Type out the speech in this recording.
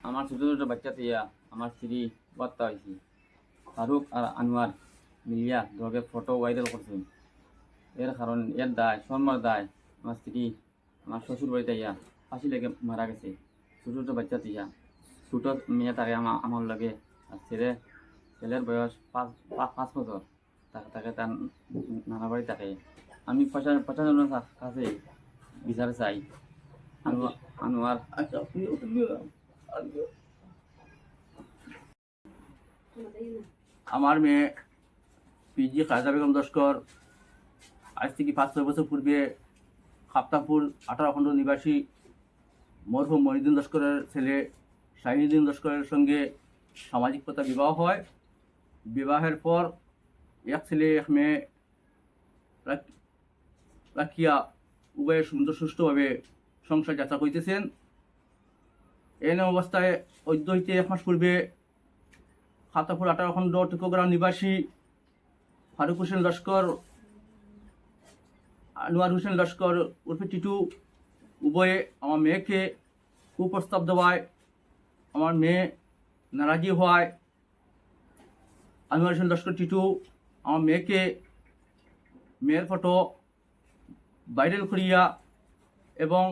আমার ছোট ছোট বাচ্চা থিয়া আমার স্ত্রী বার্তা হয়েছি ফারুক আর আনোয়ার মিলিয়া ধরে ফটো ভাইরাল করছেন। এর কারণ এর দায় শর্মার দায় আমার স্ত্রী আমার শ্বশুর বাড়িতে ইয়া ফাঁসি লেগে মারা গেছে। ছোট ছোট বাচ্চা থিয়া ছোট মেয়ে থাকে আমার লাগে আর ছেলের বয়স 5 বছর। তাকে তার নানা বাড়ি থাকে। আমি প্রশাসনের কাছে বিচার চাই। আনোয়ার আমার মেয়ে পিজি খালেদা বেগম লস্কর আজ থেকে 5-6 বছর পূর্বে খাপ্তাপুর 18 খণ্ড নিবাসী মরহুম মহিউদ্দিন লস্করের ছেলে শাহিনুদ্দিন লস্করের সঙ্গে সামাজিক প্রথা বিবাহ হয়। বিবাহের পর এক ছেলে এক মেয়ে রাখিয়া উভয়ে সুন্দর সুষ্ঠুভাবে সংসার যাত্রা করিতেছেন। এনে অবস্থায় অদ্য হইতে 1 মাস পূর্বে খাতাপুর 18 খণ্ড টিকোগ্রাম নিবাসী ফারুক হোসেন লস্কর, আনোয়ার হোসেন লস্কর উর্ফে টিটু উভয়ে আমার মেয়েকে কুপ্রস্তাব দেওয়ায় আমার মেয়ে নারাজি হওয়ায় আনোয়ার হোসেন লস্কর টিটু আমার মেয়ের ফটো ভাইরাল করিয়া এবং